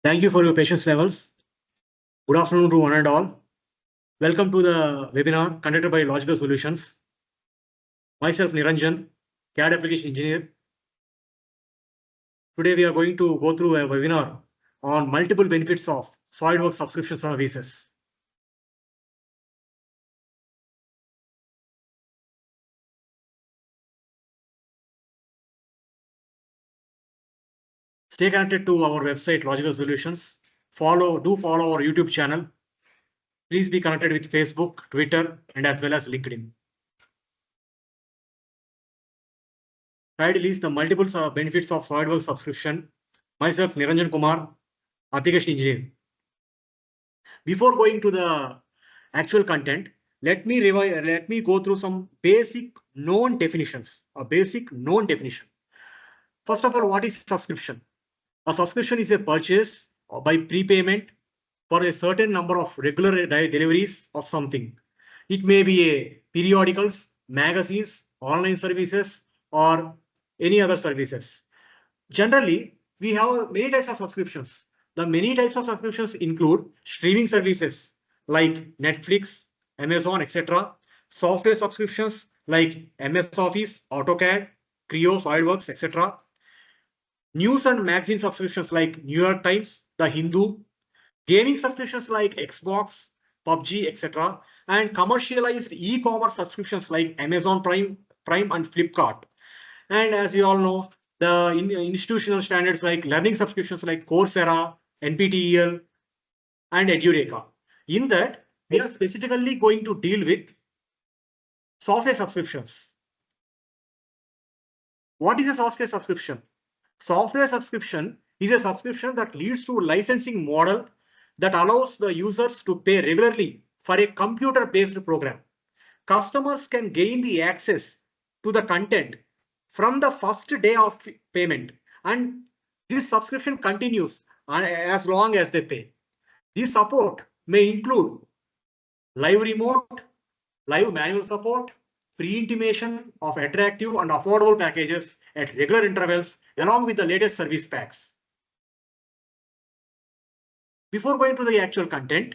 Thank you for your patience levels. Good afternoon to one and all. Welcome to the webinar conducted by Logical Solutions. Myself Niranjan, CAD Application Engineer. Today we are going to go through a webinar on multiple benefits of SOLIDWORKS Subscription Services. Stay connected to our website Logical Solutions. Do follow our YouTube channel. Please be connected with Facebook, Twitter, and as well as LinkedIn. Title is the multiple benefits of SOLIDWORKS subscription. Myself Niranjan Kumar, Application Engineer. Before going to the actual content, let me go through some basic known definitions. A basic known definition. First of all, what is subscription? A subscription is a purchase by prepayment for a certain number of regular deliveries of something. It may be a periodicals, magazines, online services, or any other services. Generally, we have many types of subscriptions. The many types of subscriptions include streaming services like Netflix, Amazon, etc. Software subscriptions like MS Office, AutoCAD, Creo, SolidWorks, etc. News and magazine subscriptions like New York Times, The Hindu. Gaming subscriptions like Xbox, PUBG, etc. And commercialized e-commerce subscriptions like Amazon Prime and Flipkart. And as you all know, the institutional standards like learning subscriptions like Coursera, NPTEL, and Edureka. In that, we are specifically going to deal with software subscriptions. What is a software subscription? Software subscription is a subscription that leads to a licensing model that allows the users to pay regularly for a computer-based program. Customers can gain the access to the content from the first day of payment, and this subscription continues as long as they pay. This support may include live remote, live manual support, pre-intimation of attractive and affordable packages at regular intervals, along with the latest service packs. Before going to the actual content,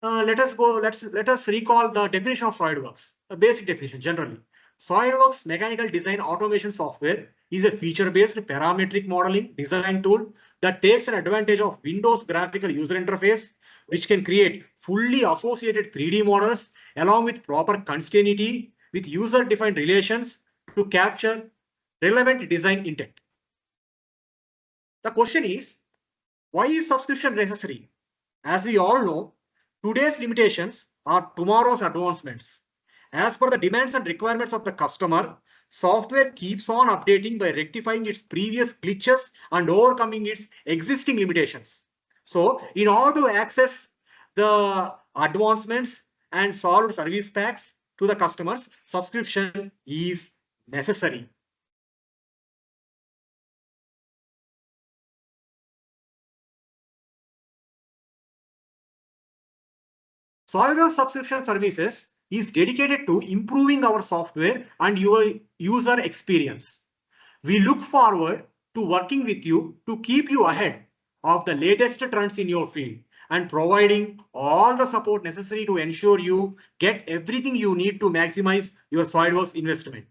let us recall the definition of SolidWorks, a basic definition generally. SolidWorks mechanical design automation software is a feature-based parametric modeling design tool that takes an advantage of Windows graphical user interface, which can create fully associated 3D models along with proper consistency with user-defined relations to capture relevant design intent. The question is, why is subscription necessary? As we all know, today's limitations are tomorrow's advancements. As per the demands and requirements of the customer, software keeps on updating by rectifying its previous glitches and overcoming its existing limitations. So, in order to access the advancements and solved service packs to the customers, subscription is necessary. SolidWorks Subscription Services is dedicated to improving our software and your user experience. We look forward to working with you to keep you ahead of the latest trends in your field and providing all the support necessary to ensure you get everything you need to maximize your SolidWorks investment.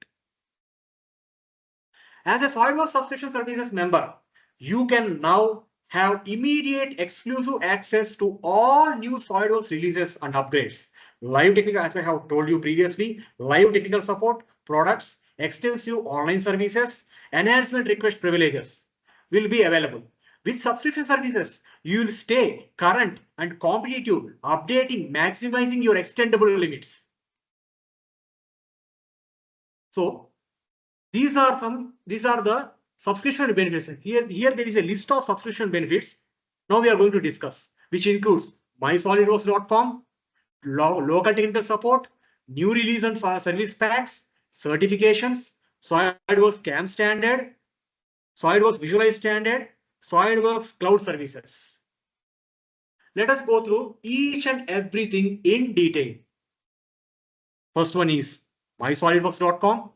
As a SolidWorks Subscription Services member, you can now have immediate exclusive access to all new SolidWorks releases and upgrades. Live technical, as I have told you previously, live technical support, products, extensive online services, enhancement request privileges will be available. With subscription services, you will stay current and competitive, updating, maximizing your extendable limits. So these are the subscription benefits. Here there is a list of subscription benefits. Now we are going to discuss, which includes mysolidworks.com, local technical support, new release and service packs, certifications, SolidWorks CAM standard, SolidWorks Visualize standard, SolidWorks cloud services. Let us go through each and everything in detail. First one is mysolidworks.com.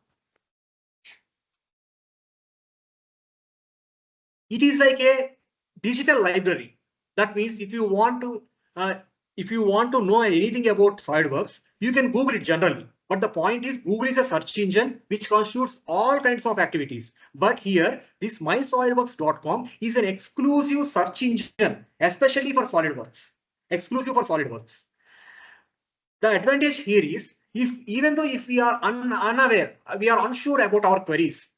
It is like a digital library. That means if you want to know anything about SolidWorks, you can Google it generally. But the point is, Google is a search engine which constitutes all kinds of activities. But here, this mysolidworks.com is an exclusive search engine, especially for SolidWorks. Exclusive for SolidWorks. The advantage here is, even though if we are unaware, we are unsure about our queries,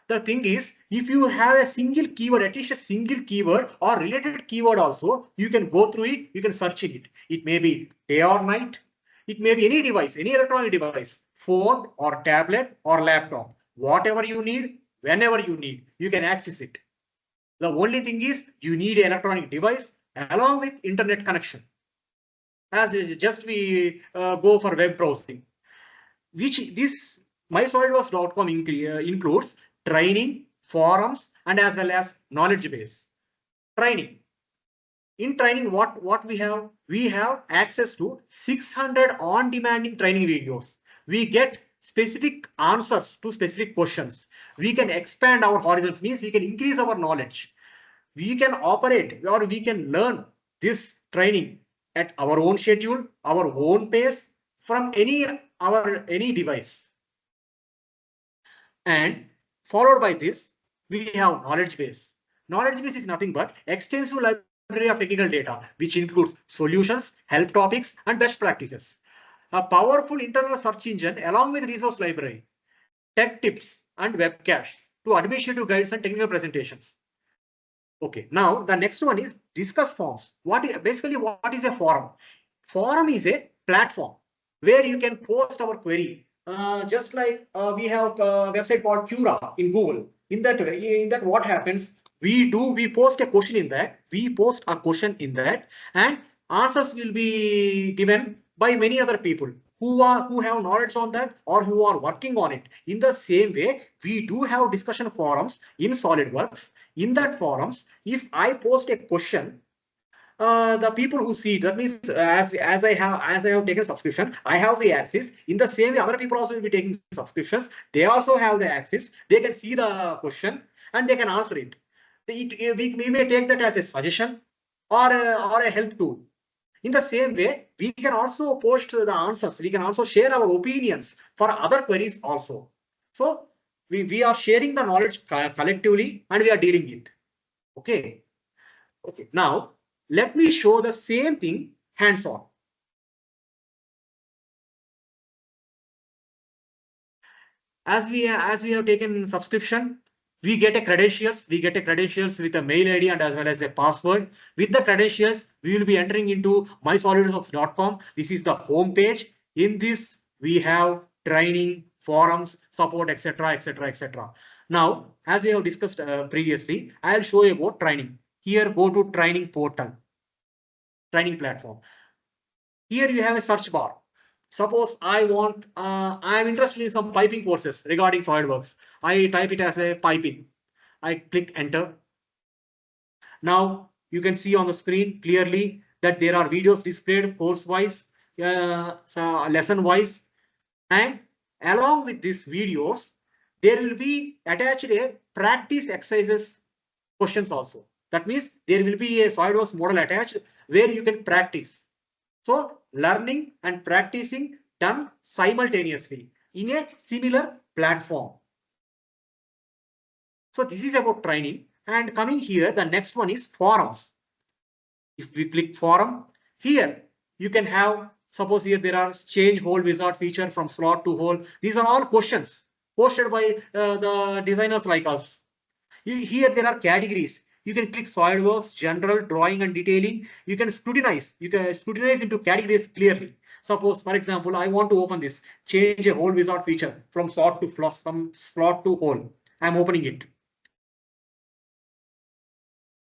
the thing is, if you have a single keyword, at least a single keyword or related keyword also, you can go through it, you can search it. It may be day or night, it may be any device, any electronic device, phone or tablet or laptop, whatever you need, whenever you need, you can access it. The only thing is you need an electronic device along with internet connection. As just we go for web browsing, which this mysolidworks.com includes training, forums, and as well as knowledge base. Training. In training, what we have? We have access to 600 on-demand training videos. We get specific answers to specific questions. We can expand our horizons, means we can increase our knowledge. We can operate or we can learn this training at our own schedule, our own pace, from any device. And followed by this, we have knowledge base. Knowledge base is nothing but extensive library of technical data, which includes solutions, help topics, and best practices. A powerful internal search engine along with resource library, tech tips, and web caches to administrative guides and technical presentations. Okay, now the next one is discuss forums. What is a forum? Forum is a platform where you can post our query. Just like we have a website called Cura in Google. In that what happens? We post a question in that. We post a question in that, and answers will be given by many other people who have knowledge on that or who are working on it. In the same way, we do have discussion forums in SolidWorks. In that forums, if I post a question, the people who see it, that means as I have taken subscription, I have the access. In the same way, other people also will be taking subscriptions. They also have the access. They can see the question and they can answer it. We may take that as a suggestion or a help tool. In the same way, we can also post the answers. We can also share our opinions for other queries also. So we are sharing the knowledge collectively and we are dealing it. Okay. Okay. Now let me show the same thing hands-on. As we have taken subscription, we get a credentials. We get a credentials with a mail ID and as well as a password. With the credentials, we will be entering into mysolidworks.com. This is the home page. In this, we have training, forums, support, etc., etc., etc. Now, as we have discussed previously, I'll show you about training. Here, go to training portal, training platform. Here you have a search bar. Suppose I am interested in some piping courses regarding SolidWorks. I type it as a piping. I click enter. Now you can see on the screen clearly that there are videos displayed course-wise, lesson-wise, and along with these videos, there will be attached a practice exercises questions also. That means there will be a SolidWorks model attached where you can practice. So learning and practicing done simultaneously in a similar platform. So this is about training. And coming here, the next one is forums. If we click forum, here you can have, suppose here there are change hole wizard feature from slot to hole. These are all questions posted by the designers like us. Here there are categories. You can click SolidWorks, general, drawing and detailing. You can scrutinize. You can scrutinize into categories clearly. Suppose, for example, I want to open this, change a hole wizard feature from slot to hole. I'm opening it.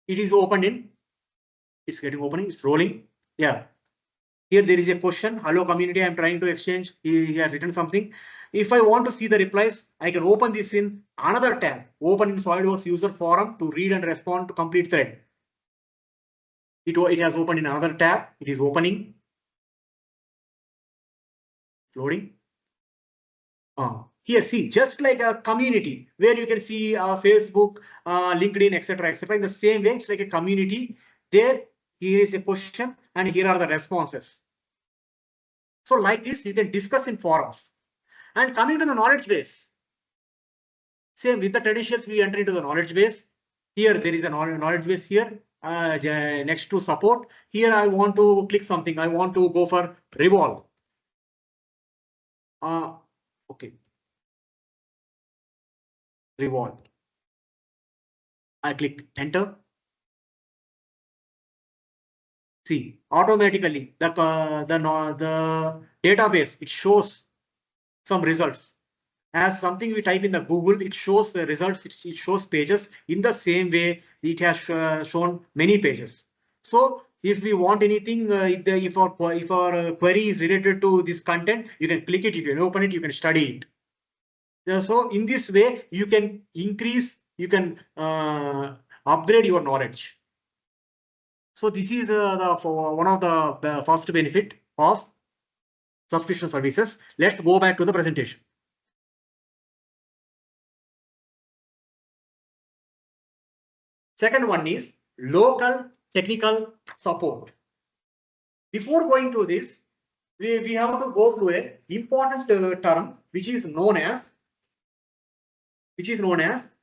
It is opened in. It's getting opening. It's rolling. Yeah. Here there is a question. Hello community, I'm trying to exchange. He has written something. If I want to see the replies, I can open this in another tab. Open in SolidWorks user forum to read and respond to complete thread. It has opened in another tab. It is opening. Loading. Here, see, just like a community where you can see Facebook, LinkedIn, etc., etc. In the same way, it's like a community. There, here is a question, and here are the responses. So, like this, you can discuss in forums. And coming to the knowledge base, same with the credentials, we enter into the knowledge base. Here, there is a knowledge base here. Next to support, here I want to click something. I want to go for revolve. Okay. Revolve. I click enter. See, automatically the database, it shows some results. As something we type in the Google, it shows the results. It shows pages in the same way it has shown many pages. So if we want anything, if our query is related to this content, you can click it, you can open it, you can study it. So in this way, you can increase, you can upgrade your knowledge. So this is one of the first benefit of subscription services. Let's go back to the presentation. Second one is local technical support. Before going to this, we have to go to an important term which is known as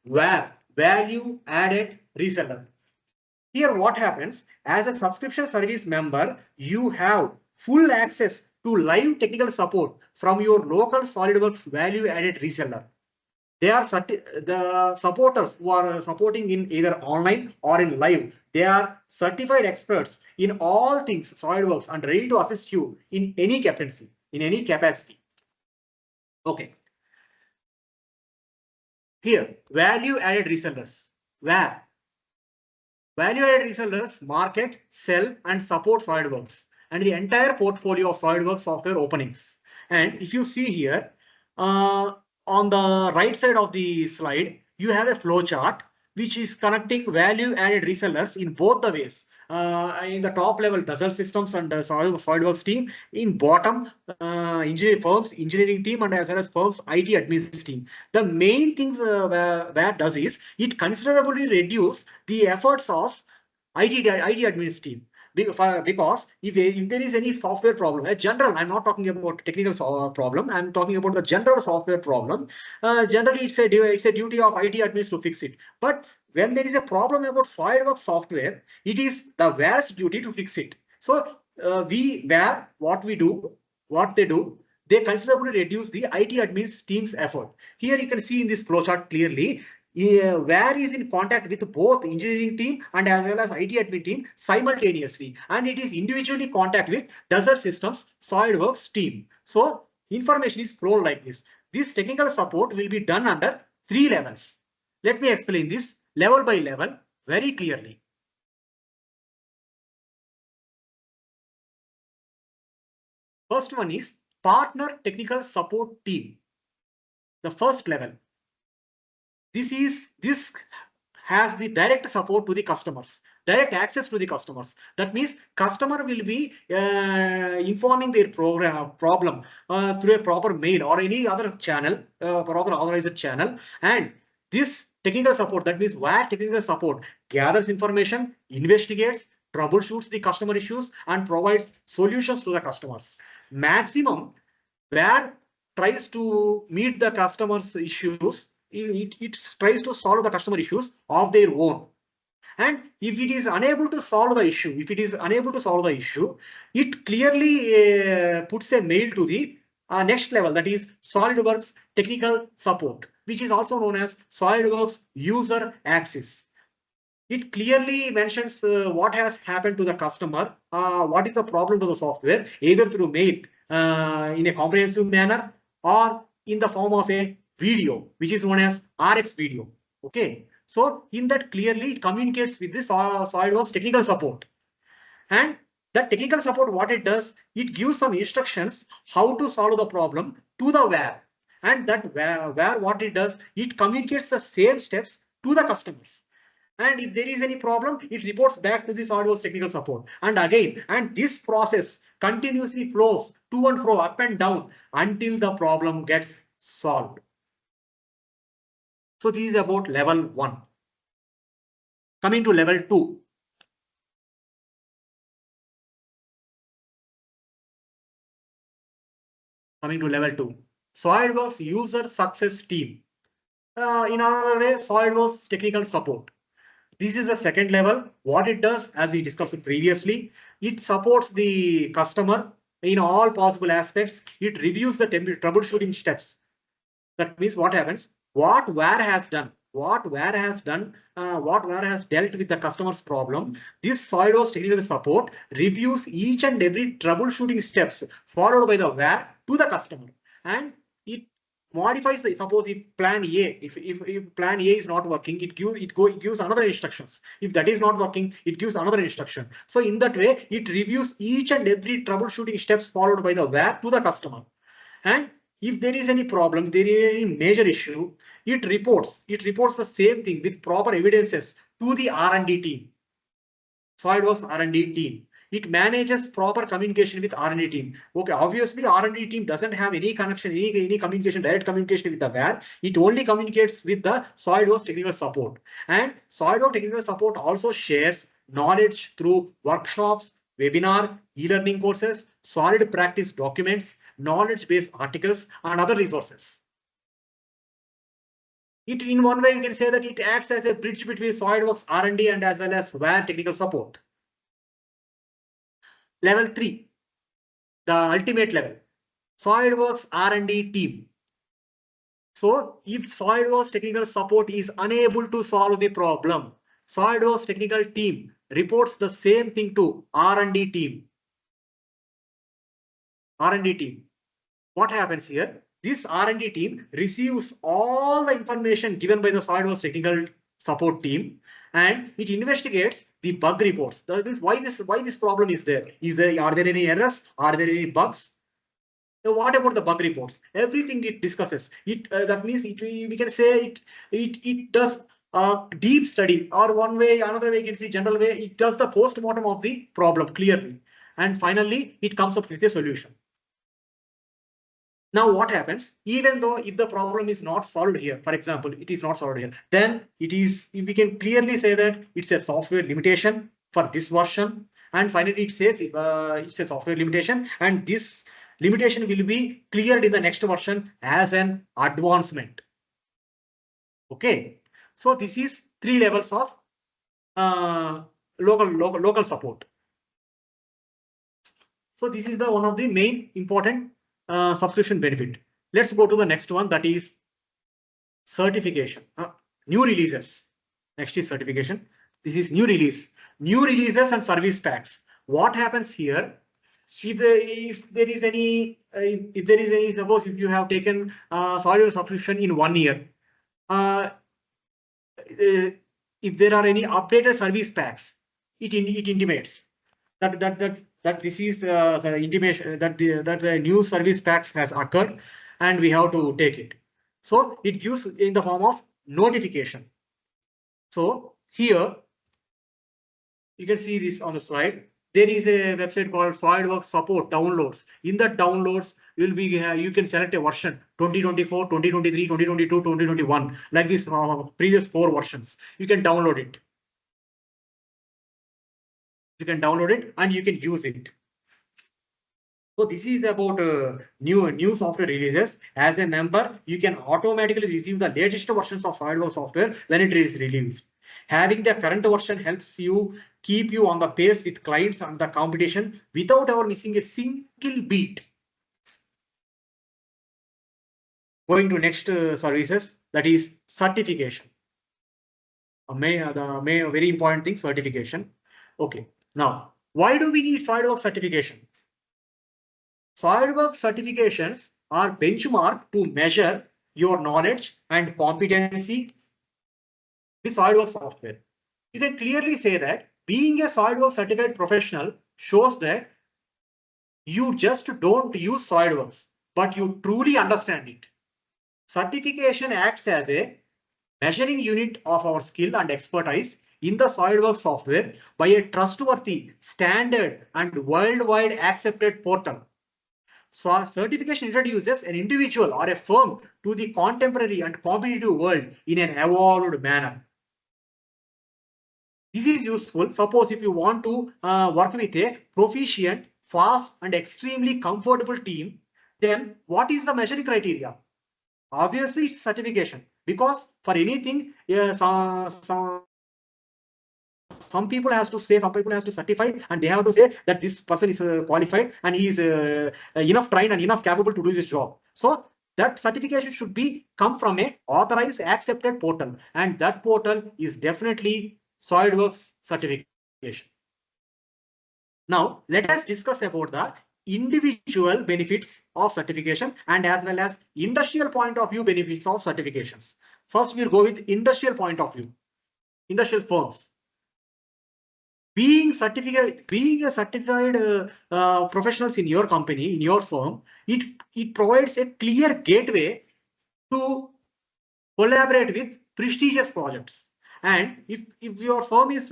VAR, value added reseller. Here what happens, as a subscription service member, you have full access to live technical support from your local SolidWorks value added reseller. They are the supporters who are supporting in either online or in live. They are certified experts in all things SolidWorks and ready to assist you in any capacity. Okay. Here, value added resellers. Where? Value added resellers market, sell, and support SolidWorks and the entire portfolio of SolidWorks software openings. And if you see here, on the right side of the slide, you have a flow chart which is connecting value added resellers in both the ways. In the top level, Dassault Systems and SolidWorks team. In bottom, engineering team, and as well as firms IT admin team. The main things where does is it considerably reduce the efforts of IT admin team. Because if there is any software problem, a general, I'm not talking about technical problem, I'm talking about the general software problem. Generally, it's a duty of IT admins to fix it. But when there is a problem about SolidWorks software, it is the VAR's duty to fix it. So what they do, they considerably reduce the IT admins team's effort. Here you can see in this flowchart clearly. VAR is in contact with both engineering team and as well as IT admin team simultaneously, and it is individually contact with Dassault Systems SolidWorks team. So information is flown like this. This technical support will be done under 3 levels. Let me explain this level by level very clearly. First one is partner technical support team. The first level. This has the direct support to the customers, direct access to the customers. That means customer will be informing their problem through a proper mail or any other channel, proper authorized channel. And this technical support, that means where technical support gathers information, investigates, troubleshoots the customer issues, and provides solutions to the customers. Maximum where tries to meet the customer's issues. It tries to solve the customer issues of their own. And if it is unable to solve the issue, it clearly puts a mail to the next level, that is SolidWorks technical support, which is also known as SolidWorks user access. It clearly mentions what has happened to the customer, what is the problem to the software, either through mail in a comprehensive manner or in the form of a video, which is known as RX video. Okay, so in that clearly it communicates with this SolidWorks technical support. And that technical support, what it does, it gives some instructions how to solve the problem to the VAR. And that VAR what it does, it communicates the same steps to the customers. And if there is any problem, it reports back to the SolidWorks technical support. And again, and this process continuously flows to and fro, up and down, until the problem gets solved. So this is about level 1. Coming to level 2. Coming to level 2. SOLIDWORKS user success team. In another way, SOLIDWORKS technical support. This is the second level. What it does, as we discussed previously, it supports the customer in all possible aspects. It reviews the troubleshooting steps. That means what happens, what WAR has done, what WAR has dealt with the customer's problem. This SOLIDWORKS technical support reviews each and every troubleshooting steps followed by the WAR to the customer, and it modifies the, suppose if plan A, if plan A is not working, it gives another instructions. If that is not working, it gives another instruction. So in that way, it reviews each and every troubleshooting steps followed by the WAR to the customer. And if there is any problem, there is any major issue, it reports the same thing with proper evidences to the R&D team. SOLIDWORKS R&D team. It manages proper communication with R&D team. Okay, obviously R&D team doesn't have any connection, any communication, direct communication with the WAR. It only communicates with the SOLIDWORKS technical support. And SOLIDWORKS technical support also shares knowledge through workshops, webinar, e-learning courses, solid practice documents, knowledge-based articles, and other resources. It, in one way, you can say that it acts as a bridge between SOLIDWORKS R&D and as well as WAR technical support. Level 3, the ultimate level, SOLIDWORKS R&D team. So if SOLIDWORKS technical support is unable to solve the problem, SOLIDWORKS technical team reports the same thing to R&D team. R&D team. What happens here? This R&D team receives all the information given by the SOLIDWORKS technical support team, and it investigates the bug reports. That is why this problem is there. Are there any errors? Are there any bugs? So what about the bug reports? Everything it discusses. That means we can say it does a deep study, or one way, another way you can see general way, it does the post-mortem of the problem clearly, and finally it comes up with a solution. Now what happens, even though if the problem is not solved here, for example, it is not solved here, then we can clearly say that it's a software limitation for this version. And finally it says it's a software limitation, and this limitation will be cleared in the next version as an advancement. Okay, so this is 3 levels of local support. So this is the one of the main important subscription benefit. Let's go to the next one, that is certification. New releases. Next is certification. This is new releases and service packs. What happens here? If there is any, suppose if you have taken SOLIDWORKS subscription in 1 year, if there are any updated service packs, it intimates that this is the intimation that the new service packs has occurred, and we have to take it. So it gives in the form of notification. So here you can see this on the slide. There is a website called SOLIDWORKS Support Downloads. In that downloads, you can select a version 2024, 2023, 2022, 2021, like this previous 4 versions. You can download it. You can download it and you can use it. So this is about new software releases. As a member, you can automatically receive the latest versions of SOLIDWORKS software when it is released. Having the current version helps you keep you on the pace with clients and the competition without ever missing a single beat. Going to next services, that is certification. The very important thing, certification. Okay. Now, why do we need SOLIDWORKS certification? SOLIDWORKS certifications are benchmark to measure your knowledge and competency with SOLIDWORKS software. You can clearly say that being a SOLIDWORKS certified professional shows that you just don't use SOLIDWORKS, but you truly understand it. Certification acts as a measuring unit of our skill and expertise in the SOLIDWORKS software by a trustworthy, standard, and worldwide accepted portal. So certification introduces an individual or a firm to the contemporary and competitive world in an evolved manner. This is useful. Suppose if you want to work with a proficient, fast, and extremely comfortable team, then what is the measuring criteria? Obviously, it's certification, because for anything, some people has to say, some people has to certify, and they have to say that this person is qualified and he is enough trained and enough capable to do this job. So that certification should be come from a authorized, accepted portal, and that portal is definitely SolidWorks certification. Now let us discuss about the individual benefits of certification and as well as industrial point of view benefits of certifications. First, we'll go with industrial point of view. Industrial firms. Being a certified professionals in your company, in your firm, it provides a clear gateway to collaborate with prestigious projects. And if your firm is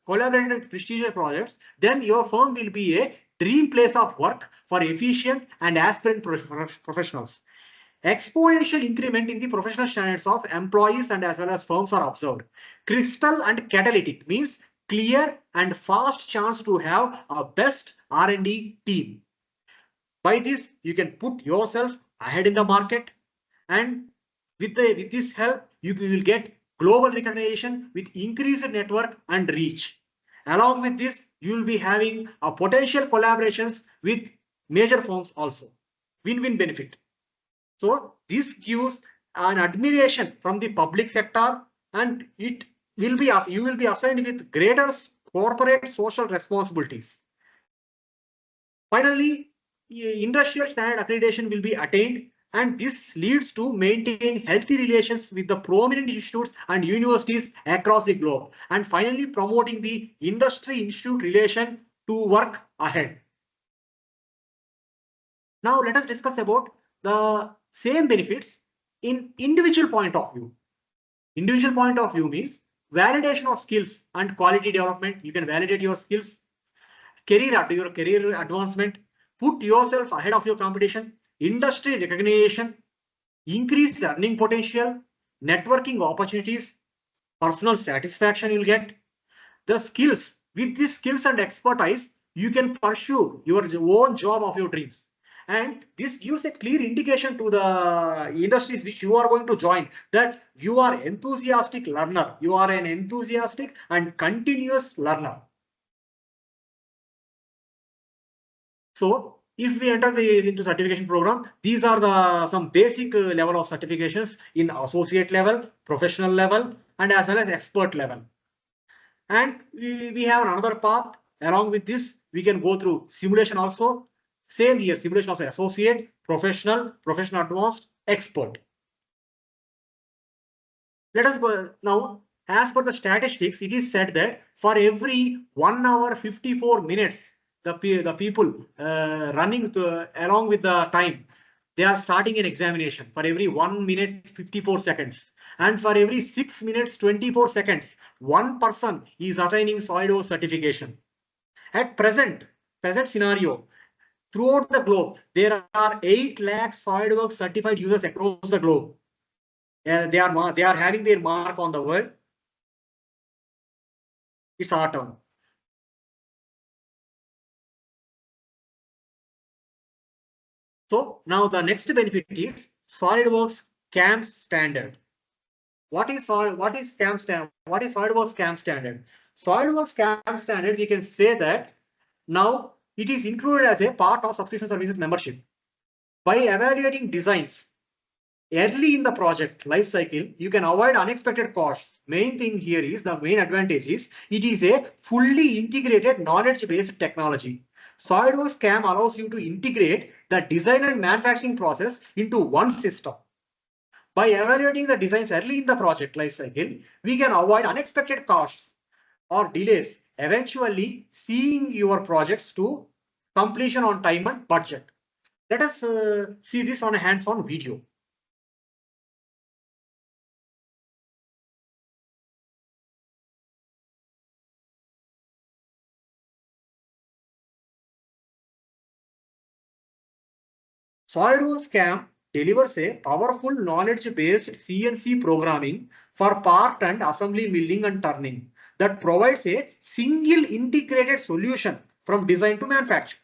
collaborating with prestigious projects, then your firm will be a dream place of work for efficient and aspirant professionals. Exponential increment in the professional standards of employees and as well as firms are observed. Crystal and catalytic means clear and fast chance to have a best R&D team. By this, you can put yourself ahead in the market, and with this help, you will get global recognition with increased network and reach. Along with this, you will be having a potential collaborations with major firms also. Win-win benefit. So this gives an admiration from the public sector, and it will be you will be assigned with greater corporate social responsibilities. Finally, industrial standard accreditation will be attained, and this leads to maintain healthy relations with the prominent institutes and universities across the globe, and finally promoting the industry-institute relation to work ahead. Now let us discuss about the same benefits in individual point of view. Individual point of view means validation of skills and quality development. You can validate your skills, your career advancement, put yourself ahead of your competition, industry recognition, increased learning potential, networking opportunities, personal satisfaction you'll get. The skills, with these skills and expertise, you can pursue your own job of your dreams. And this gives a clear indication to the industries which you are going to join that you are enthusiastic learner. You are an enthusiastic and continuous learner. So if we enter into certification program, these are the some basic level of certifications in associate level, professional level, and as well as expert level. And we have another path. Along with this, we can go through simulation also. Same here, simulation also associate, professional, professional advanced, expert. Let us go now. As per the statistics, it is said that for every 1 hour 54 minutes, the people running along with the time, they are starting an examination for every 1 minute 54 seconds. And for every 6 minutes 24 seconds, one person is attaining SolidWorks certification. At present scenario, throughout the globe, there are 8 lakh SolidWorks certified users across the globe. They are having their mark on the world. It's our turn. So now the next benefit is SolidWorks CAM standard. What is CAM standard? What is SolidWorks CAM standard? SolidWorks CAM standard, we can say that now it is included as a part of subscription services membership. By evaluating designs early in the project life cycle, you can avoid unexpected costs. Main thing here is the main advantage is it is a fully integrated knowledge-based technology. SolidWorks CAM allows you to integrate the design and manufacturing process into one system. By evaluating the designs early in the project life cycle, we can avoid unexpected costs or delays, eventually seeing your projects to completion on time and budget. Let us see this on a hands-on video. SolidWorks CAM delivers a powerful knowledge-based CNC programming for part and assembly milling and turning that provides a single integrated solution from design to manufacture.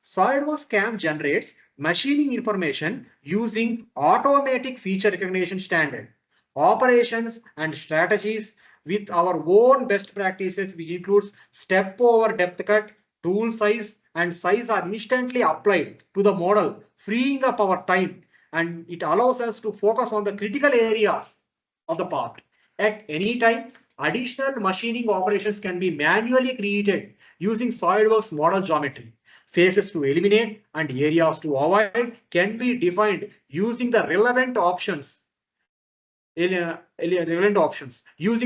SolidWorks CAM generates machining information using automatic feature recognition standard, operations and strategies with our own best practices, which includes step over depth cut, tool size and size are instantly applied to the model, freeing up our time, and it allows us to focus on the critical areas of the part. At any time, additional machining operations can be manually created using SolidWorks model geometry. Faces to eliminate and areas to avoid can be defined using the relevant options. Using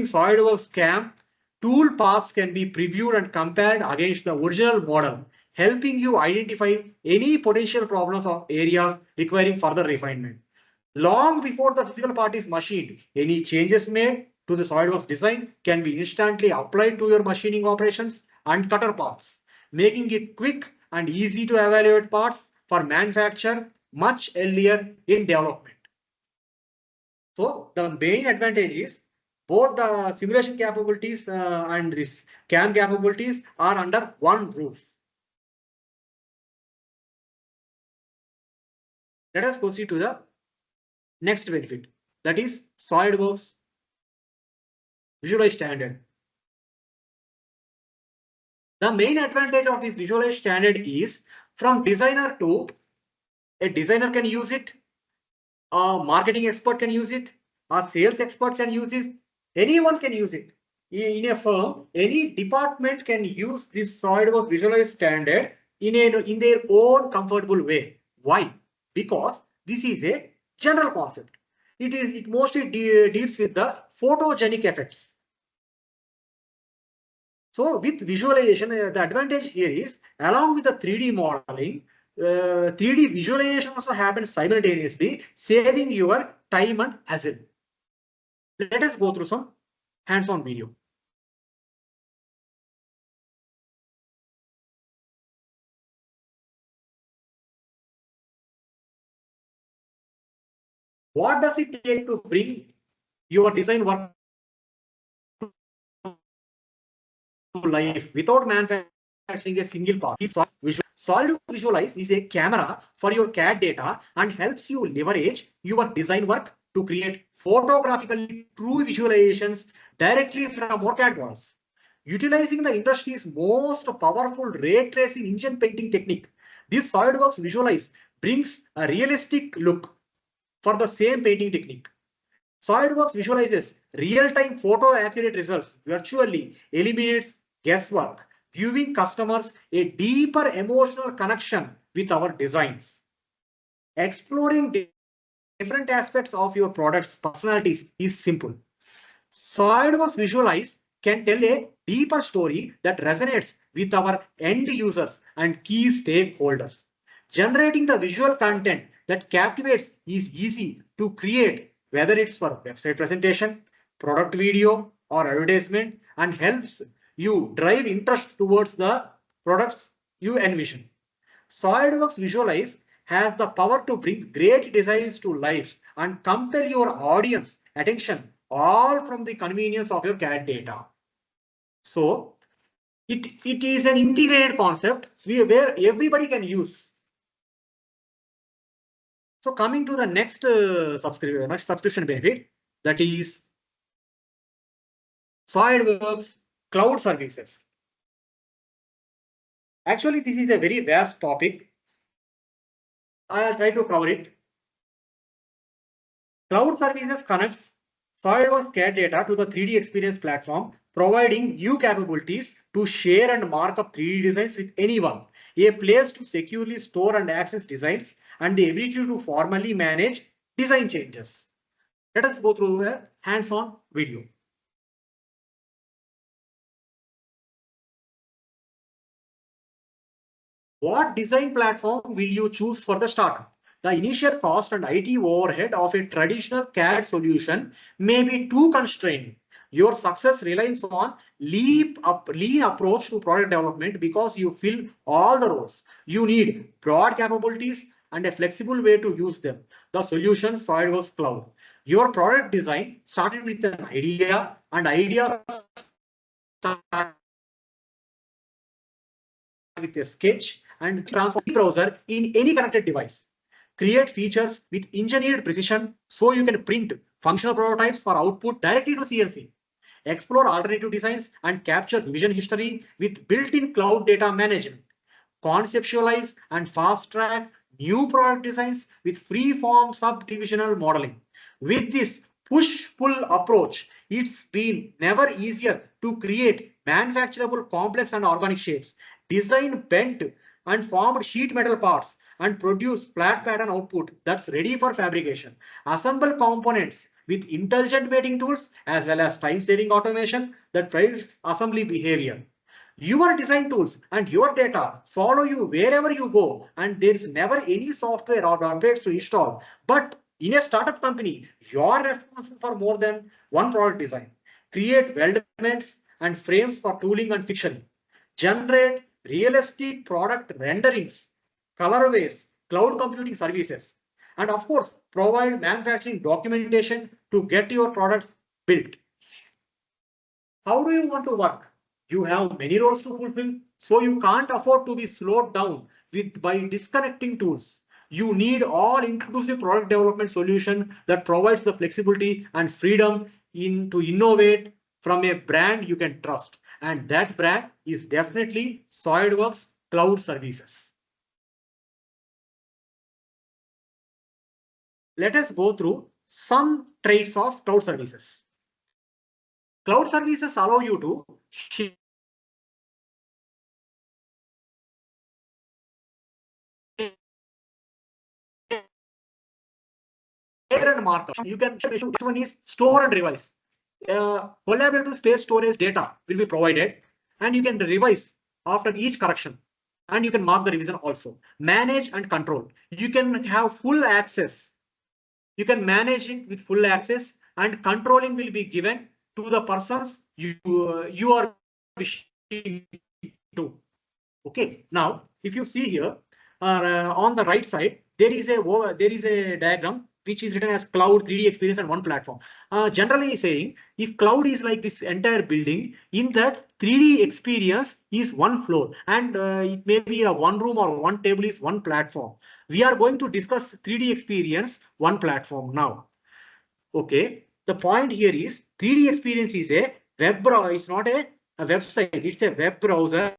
SolidWorks CAM, tool paths can be previewed and compared against the original model, helping you identify any potential problems or areas requiring further refinement. Long before the physical part is machined, any changes made to the SolidWorks design can be instantly applied to your machining operations and cutter paths, making it quick and easy to evaluate parts for manufacture much earlier in development. So the main advantage is both the simulation capabilities and this CAM capabilities are under one roof. Let us proceed to the next benefit, that is SolidWorks Visualize Standard. The main advantage of this Visualize Standard is from designer to a designer can use it, a marketing expert can use it, a sales expert can use it, anyone can use it. In a firm, any department can use this SolidWorks Visualize Standard in their own comfortable way. Why? Because this is a general concept. It mostly deals with the photogenic effects. So with visualization, the advantage here is along with the 3D modeling, 3D visualization also happens simultaneously, saving your time and hassle. Let us go through some hands-on video. What does it take to bring your design work to life without manufacturing a single part? SolidWorks Visualize is a camera for your CAD data and helps you leverage your design work to create photographically true visualizations directly from your CAD models. Utilizing the industry's most powerful ray tracing engine painting technique, this SolidWorks Visualize brings a realistic look for the same painting technique. SolidWorks visualizes real-time photo accurate results, virtually eliminates guesswork, giving customers a deeper emotional connection with our designs. Exploring different aspects of your product's personalities is simple. SolidWorks Visualize can tell a deeper story that resonates with our end users and key stakeholders. Generating the visual content that captivates is easy to create, whether it's for website presentation, product video, or advertisement, and helps you drive interest towards the products you envision. SolidWorks Visualize has the power to bring great designs to life and compel your audience attention, all from the convenience of your CAD data. So it is an integrated concept where everybody can use. So coming to the next subscription benefit, that is SolidWorks Cloud Services. Actually, this is a very vast topic. I'll try to cover it. Cloud Services connects SolidWorks CAD data to the 3D Experience platform, providing new capabilities to share and mark up 3D designs with anyone, a place to securely store and access designs, and the ability to formally manage design changes. Let us go through a hands-on video. What design platform will you choose for the startup? The initial cost and IT overhead of a traditional CAD solution may be too constraining. Your success relies on lean approach to product development because you fill all the roles. You need broad capabilities, and a flexible way to use them. The solution SolidWorks Cloud. Your product design started with an idea, and ideas start with a sketch and transform the browser in any connected device. Create features with engineered precision so you can print functional prototypes for output directly to CNC. Explore alternative designs and capture revision history with built-in cloud data management. Conceptualize and fast-track new product designs with free-form subdivisional modeling. With this push-pull approach, it's been never easier to create manufacturable complex and organic shapes, design bent and formed sheet metal parts, and produce flat pattern output that's ready for fabrication. Assemble components with intelligent mating tools as well as time-saving automation that predicts assembly behavior. Your design tools and your data follow you wherever you go, and there is never any software or updates to install. But in a startup company, you are responsible for more than one product design. Create weldments and frames for tooling and fixturing. Generate realistic product renderings, colorways, cloud computing services, and of course, provide manufacturing documentation to get your products built. How do you want to work? You have many roles to fulfill, so you can't afford to be slowed down by disconnecting tools. You need all-inclusive product development solution that provides the flexibility and freedom to innovate from a brand you can trust. And that brand is definitely SolidWorks Cloud Services. Let us go through some traits of cloud services. Cloud services allow you to share and markup. You can which one is store and revise. Collaborative space storage data will be provided, and you can revise after each correction, and you can mark the revision also. Manage and control. You can have full access. You can manage it with full access, and controlling will be given to the persons you are wishing to. Okay. Now, if you see here on the right side, there is a diagram which is written as cloud 3D experience and one platform. Generally saying, if cloud is like this entire building, in that 3D experience is one floor, and it may be a one room or one table is one platform. We are going to discuss 3D experience, one platform now. Okay, the point here is 3D experience is a web browser. It's not a website. It's a web browser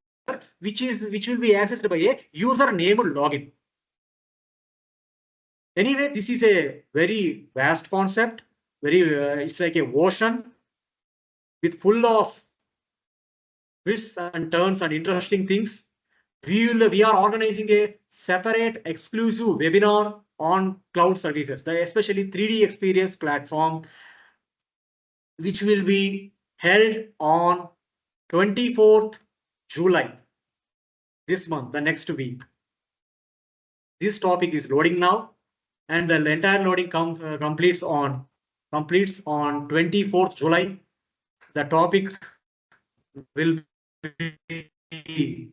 which will be accessed by a user named login. Anyway, this is a very vast concept. It's like a ocean with full of twists and turns and interesting things. We are organizing a separate exclusive webinar on cloud services, especially 3D experience platform, which will be held on 24th July this month, the next week. This topic is loading now, and the entire loading completes on 24th July. The topic will be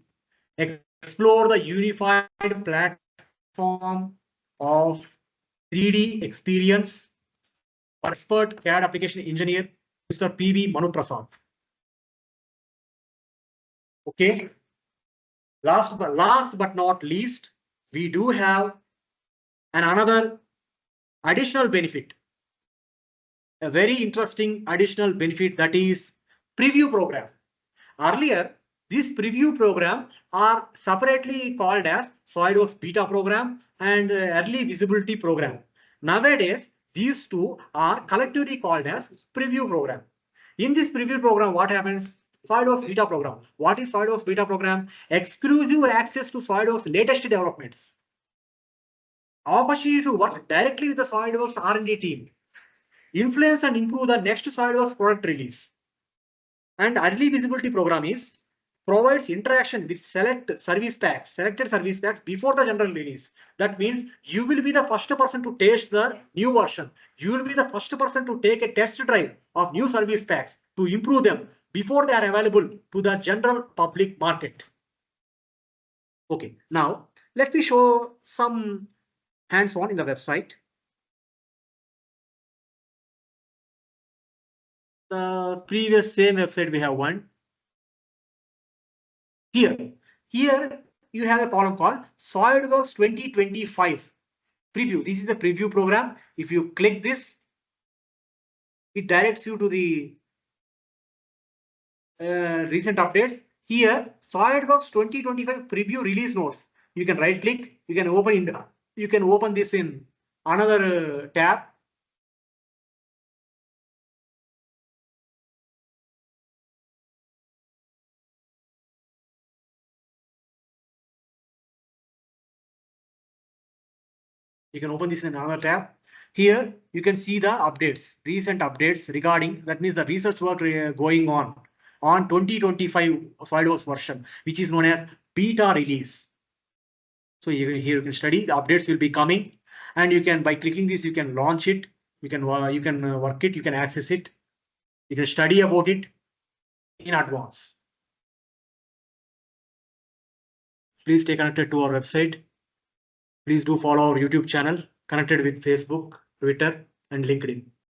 explore the unified platform of 3D experience. Expert CAD application engineer, Mr. P.V. Manu Prasad. Okay. Last but not least, we do have another additional benefit, a very interesting additional benefit, that is preview program. Earlier, this preview program are separately called as SolidWorks beta program and early visibility program. Nowadays, these two are collectively called as preview program. In this preview program, what happens? SolidWorks beta program. What is SolidWorks beta program? Exclusive access to SolidWorks latest developments. Opportunity to work directly with the SolidWorks R&D team. Influence and improve the next SolidWorks product release. And early visibility program is provides interaction with selected service packs before the general release. That means you will be the first person to taste the new version. You will be the first person to take a test drive of new service packs to improve them before they are available to the general public market. Okay, now let me show some hands-on in the website. The previous same website we have one. Here you have a column called SOLIDWORKS 2025 preview. This is the preview program. If you click this, it directs you to the recent updates. Here, SOLIDWORKS 2025 preview release notes. You can right click. You can open this in another tab. You can open this in another tab. Here you can see the updates, recent updates regarding, that means the research work going on 2025 SOLIDWORKS version, which is known as beta release. So here you can study, the updates will be coming, and you can, by clicking this, you can launch it, you can work it, you can access it, you can study about it in advance. Please stay connected to our website. Please do follow our YouTube channel, connected with Facebook, Twitter, and LinkedIn.